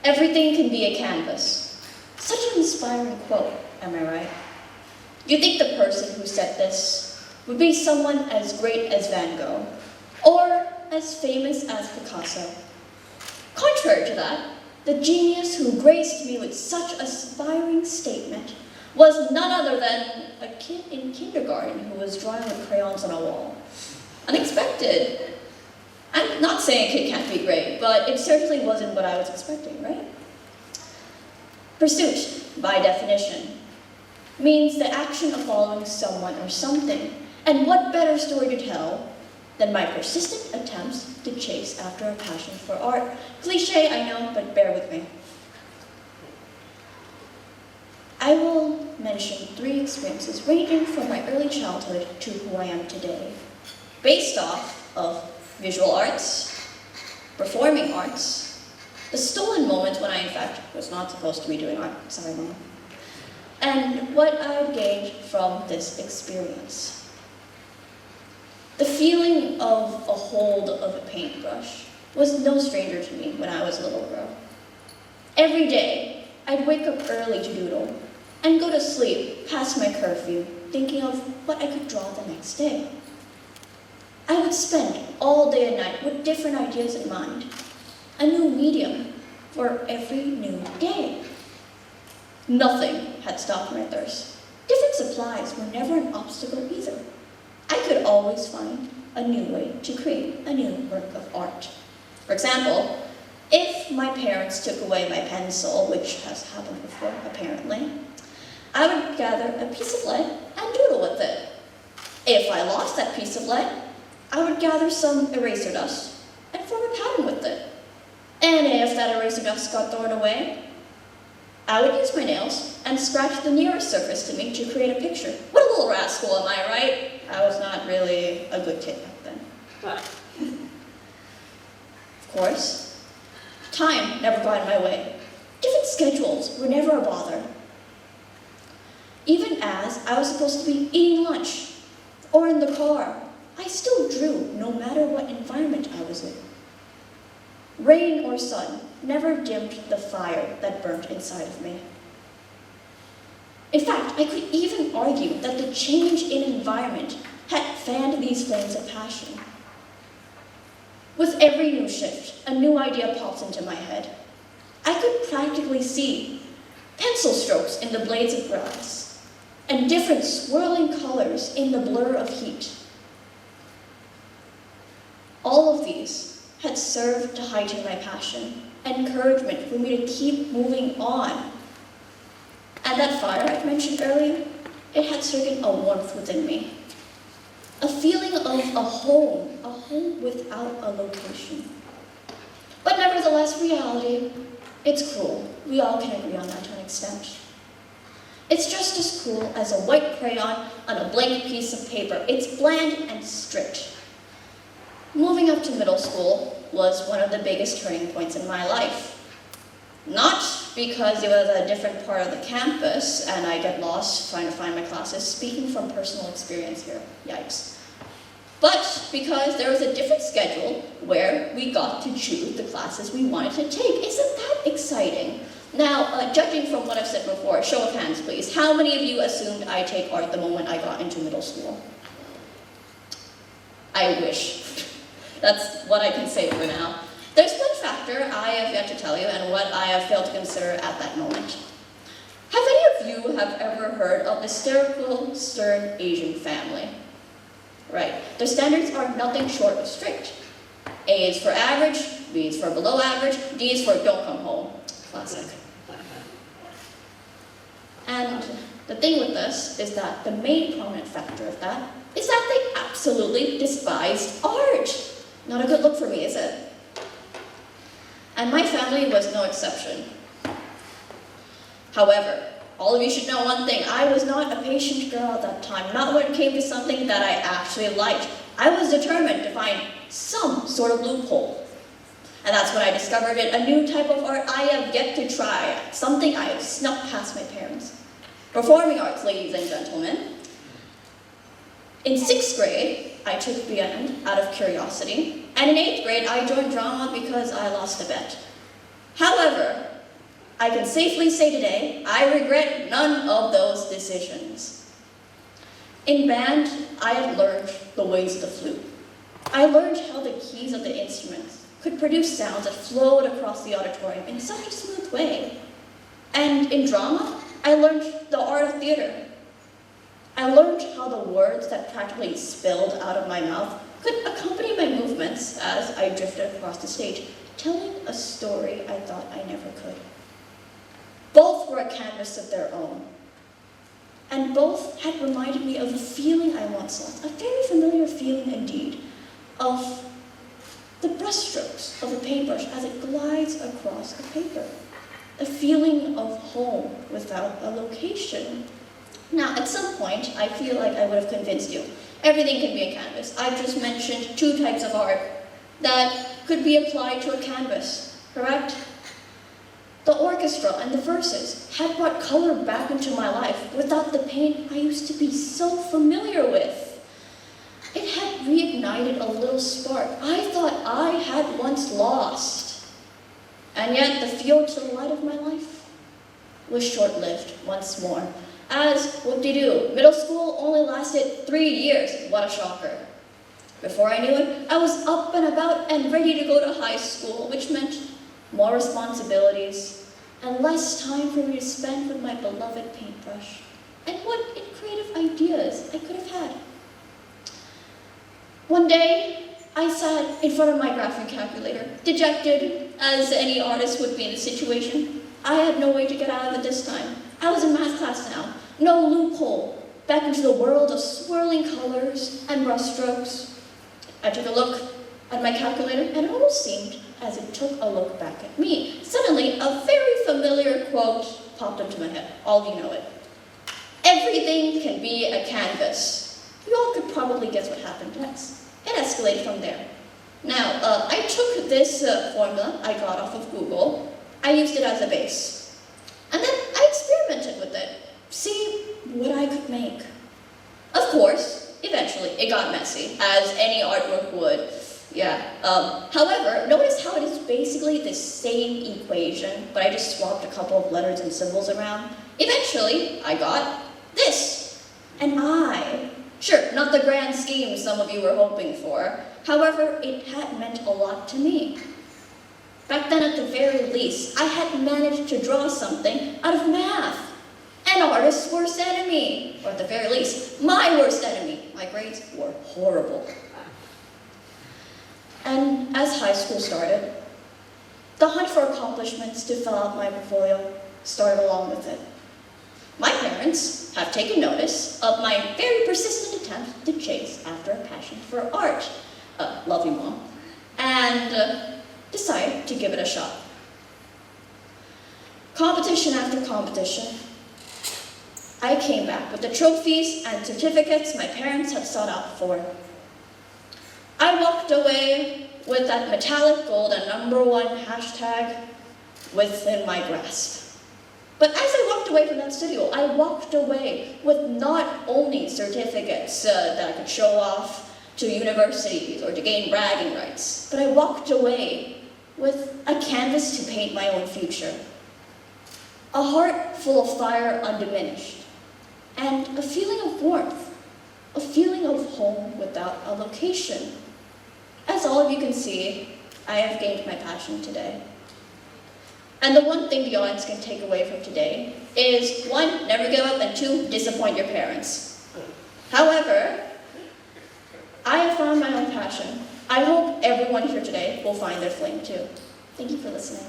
Everything can be a canvas. Such an inspiring quote, am I right? You'd think the person who said this would be someone as great as Van Gogh, or as famous as Picasso. Contrary to that, the genius who graced me with such a inspiring statement was none other than a kid in kindergarten who was drawing with crayons on a wall. Unexpected. I'm not saying a kid can't be great, but it certainly wasn't what I was expecting, right? Pursuit, by definition, means the action of following someone or something. And what better story to tell than my persistent attempts to chase after a passion for art? Cliché, I know, but bear with me. I will mention 3 experiences ranging from my early childhood to who I am today, based off of visual arts, performing arts, the stolen moments when I in fact was not supposed to be doing art, sorry Mom, and what I've gained from this experience. The feeling of a hold of a paintbrush was no stranger to me when I was a little girl. Every day, I'd wake up early to doodle and go to sleep past my curfew, thinking of what I could draw the next day. I would spend all day and night with different ideas in mind, a new medium for every new day. Nothing had stopped my thirst. Different supplies were never an obstacle either. I could always find a new way to create a new work of art. For example, if my parents took away my pencil, which has happened before apparently, I would gather a piece of lead and doodle with it. If I lost that piece of lead, I would gather some eraser dust and form a pattern with it. And if that eraser dust got thrown away, I would use my nails and scratch the nearest surface to me to create a picture. What a little rascal, am I right? I was not really a good kid back then. Of course, time never got in my way. Different schedules were never a bother. Even as I was supposed to be eating lunch or in the car, I still drew no matter what environment I was in. Rain or sun never dimmed the fire that burnt inside of me. In fact, I could even argue that the change in environment had fanned these flames of passion. With every new shift, a new idea pops into my head. I could practically see pencil strokes in the blades of grass and different swirling colors in the blur of heat. All of these had served to heighten my passion, encouragement for me to keep moving on. And that fire I mentioned earlier, it had stricken a warmth within me. A feeling of a home without a location. But nevertheless, reality, it's cruel. We all can agree on that to an extent. It's just as cruel as a white crayon on a blank piece of paper. It's bland and strict. Moving up to middle school was one of the biggest turning points in my life. Not because it was a different part of the campus and I get lost trying to find my classes, speaking from personal experience here, yikes. But because there was a different schedule where we got to choose the classes we wanted to take. Isn't that exciting? Now, judging from what I've said before, show of hands please. How many of you assumed I'd take art the moment I got into middle school? I wish. That's what I can say for now. There's one factor I have yet to tell you and what I have failed to consider at that moment. Have any of you have ever heard of the stereotypical stern Asian family? Right, their standards are nothing short of strict. A is for average, B is for below average, D is for don't come home. Classic. And the thing with this is that the main prominent factor of that is that they absolutely despised art. Not a good look for me, is it? And my family was no exception. However, all of you should know one thing. I was not a patient girl at that time, not when it came to something that I actually liked. I was determined to find some sort of loophole. And that's when I discovered it, a new type of art I have yet to try, something I have snuck past my parents. Performing arts, ladies and gentlemen. In 6th grade, I took band out of curiosity, and in 8th grade, I joined drama because I lost a bet. However, I can safely say today, I regret none of those decisions. In band, I had learned the ways of the flute. I learned how the keys of the instruments could produce sounds that flowed across the auditorium in such a smooth way. And in drama, I learned the art of theater. I learned how the words that practically spilled out of my mouth could accompany my movements as I drifted across the stage, telling a story I thought I never could. Both were a canvas of their own, and both had reminded me of a feeling I once lost, a very familiar feeling indeed, of the brushstrokes of a paintbrush as it glides across a paper, a feeling of home without a location. Now, at some point, I feel like I would have convinced you. Everything can be a canvas. I've just mentioned 2 types of art that could be applied to a canvas, correct? The orchestra and the verses had brought color back into my life without the pain I used to be so familiar with. It had reignited a little spark I thought I had once lost. And yet the field to the light of my life was short-lived once more. As, whoop-de-doo, middle school only lasted 3 years. What a shocker. Before I knew it, I was up and about and ready to go to high school, which meant more responsibilities and less time for me to spend with my beloved paintbrush. And what creative ideas I could have had. One day, I sat in front of my graphing calculator, dejected, as any artist would be in the situation. I had no way to get out of it this time. I was in math class now, no loophole, back into the world of swirling colors and brushstrokes. I took a look at my calculator, and it almost seemed as it took a look back at me. Suddenly, a very familiar quote popped into my head. All of you know it. Everything can be a canvas. You all could probably guess what happened next. It escalated from there. Now, I took this formula I got off of Google. I used it as a base. And then I experimented with it, see what I could make. Of course, eventually it got messy, as any artwork would. Yeah. However, notice how it is basically the same equation, but I just swapped a couple of letters and symbols around. Eventually, I got this. An eye. Sure, not the grand scheme some of you were hoping for. However, it had meant a lot to me. Back then, at the very least, I had managed to draw something out of math. An artist's worst enemy, or at the very least, my worst enemy. My grades were horrible. And as high school started, the hunt for accomplishments to fill out my portfolio started along with it. My parents have taken notice of my very persistent attempt to chase after a passion for art. Love you, Mom. And decided to give it a shot. Competition after competition, I came back with the trophies and certificates my parents had sought out for. I walked away with that metallic gold and #1 hashtag within my grasp. But as I walked away from that studio, I walked away with not only certificates that I could show off to universities or to gain bragging rights, but I walked away with a canvas to paint my own future. A heart full of fire undiminished, and a feeling of warmth, a feeling of home without a location. As all of you can see, I have gained my passion today. And the one thing the audience can take away from today is 1, never give up, and 2, disappoint your parents. However, I have found my own passion. I hope everyone here today will find their flame too. Thank you for listening.